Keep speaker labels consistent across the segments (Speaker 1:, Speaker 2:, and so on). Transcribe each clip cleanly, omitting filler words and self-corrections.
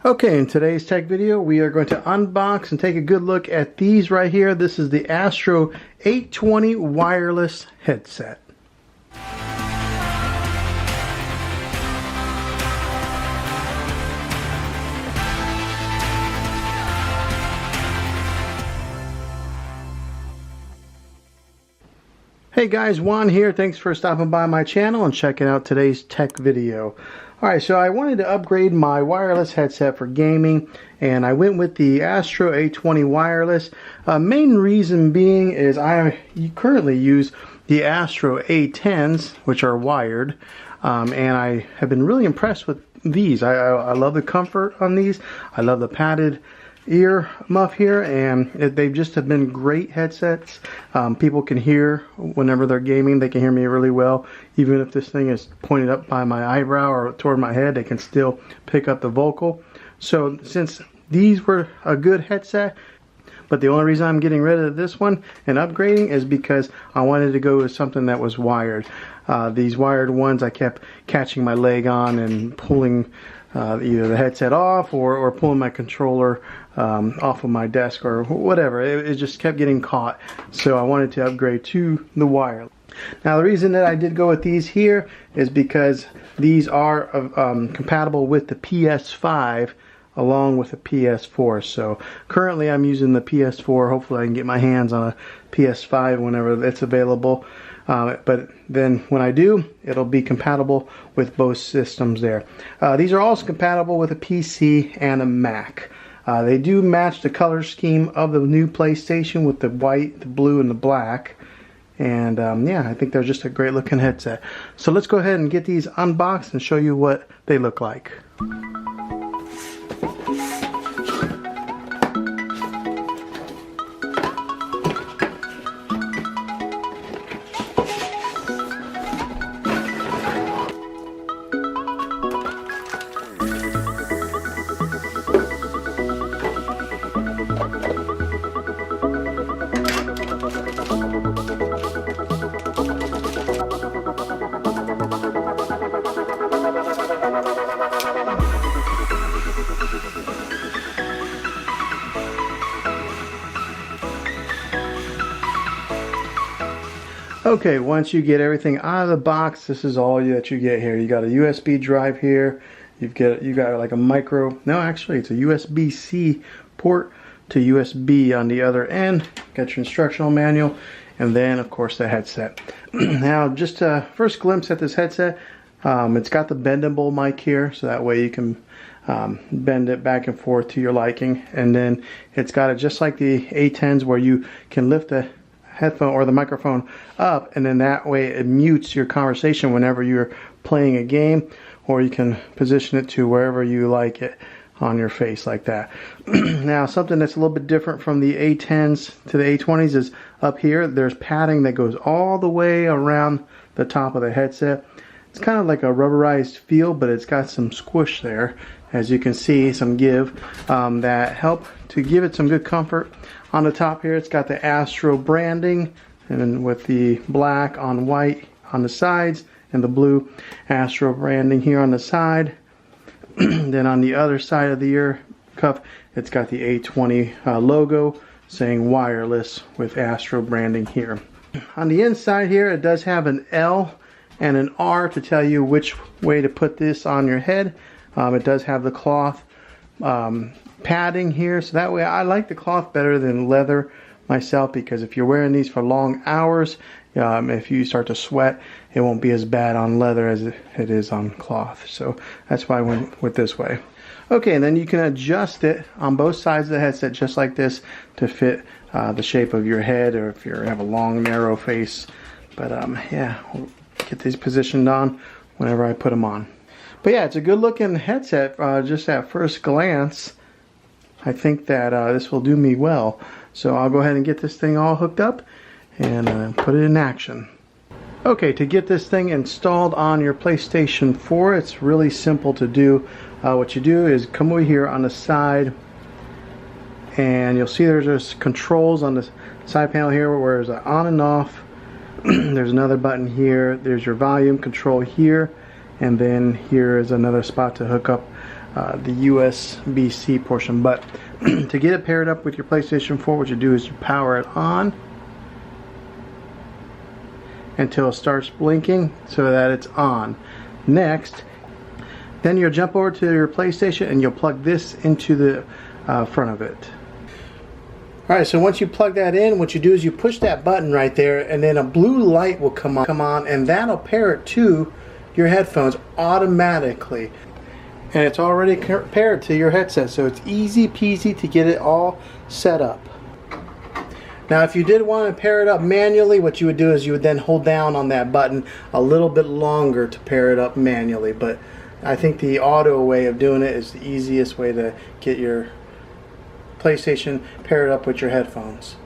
Speaker 1: Okay, in today's tech video, we are going to unbox and take a good look at these right here. This is the Astro A20 Wireless headset. Hey guys, Juan here. Thanks for stopping by my channel and checking out today's tech video. Alright, so I wanted to upgrade my wireless headset for gaming, and I went with the Astro A20 Wireless. Main reason being is I currently use the Astro A10s, which are wired, and I have been really impressed with these. I love the comfort on these. I love the padded ear muff here, and they've just have been great headsets. People can hear whenever they're gaming. They can hear me really well. Even if this thing is pointed up by my eyebrow or toward my head, they can still pick up the vocal. So since these were a good headset, but the only reason I'm getting rid of this one and upgrading is because I wanted to go with something that was wired. These wired ones, I kept catching my leg on and pulling either the headset off or pulling my controller off of my desk or whatever. It just kept getting caught. So I wanted to upgrade to the wireless. Now the reason that I did go with these here is because these are compatible with the PS5 along with the PS4. So currently I'm using the PS4. Hopefully I can get my hands on a PS5 whenever it's available. But then when I do, it'll be compatible with both systems there. These are also compatible with a PC and a Mac. They do match the color scheme of the new PlayStation with the white, the blue, and the black. And yeah, I think they're just a great looking headset. So let's go ahead and get these unboxed and show you what they look like. Okay, once you get everything out of the box, this is all that you get here. You got a USB drive here. You got like a micro. No, actually, it's a USB-C port to USB on the other end. Got your instructional manual, and then of course the headset. Now, just a first glimpse at this headset. It's got the bendable mic here, so that way you can bend it back and forth to your liking. And then it's got it just like the A10s, where you can lift the headphone or the microphone up, and then that way it mutes your conversation whenever you're playing a game, or you can position it to wherever you like it on your face like that. Now, something that's a little bit different from the A10s to the A20s is up here there's padding that goes all the way around the top of the headset. It's kind of like a rubberized feel, but it's got some squish there, as you can see, some give that help to give it some good comfort. On the top here, it's got the Astro branding, and then with the black on white on the sides and the blue Astro branding here on the side. Then on the other side of the ear cuff, it's got the A20 logo saying wireless with Astro branding here. On the inside here, it does have an L and an R to tell you which way to put this on your head. It does have the cloth padding here, so that way I like the cloth better than leather myself, because if you're wearing these for long hours, if you start to sweat, it won't be as bad on leather as it is on cloth. So that's why I went with this way. Okay, and then you can adjust it on both sides of the headset just like this to fit the shape of your head, or if you have a long narrow face. But yeah, we'll get these positioned on whenever I put them on. But yeah, it's a good looking headset. Just at first glance, I think that this will do me well. So I'll go ahead and get this thing all hooked up and put it in action. Okay, to get this thing installed on your PlayStation 4, it's really simple to do. What you do is come over here on the side, and you'll see there's controls on the side panel here where there's an on and off. There's another button here. There's your volume control here, and then here is another spot to hook up the USB-C portion. But to get it paired up with your PlayStation 4, what you do is you power it on until it starts blinking so that it's on. Next, then you'll jump over to your PlayStation and you'll plug this into the front of it. Alright, so once you plug that in, what you do is you push that button right there, and then a blue light will come on, and that'll pair it to your headphones automatically. And it's already paired to your headset, so it's easy peasy to get it all set up. Now if you did want to pair it up manually, what you would do is you would then hold down on that button a little bit longer to pair it up manually. But I think the auto way of doing it is the easiest way to get your PlayStation paired up with your headphones.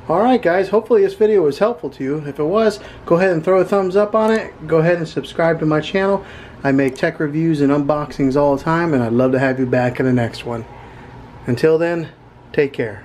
Speaker 1: Alright guys, hopefully this video was helpful to you. If it was, go ahead and throw a thumbs up on it. Go ahead and subscribe to my channel. I make tech reviews and unboxings all the time, and I'd love to have you back in the next one. Until then, take care.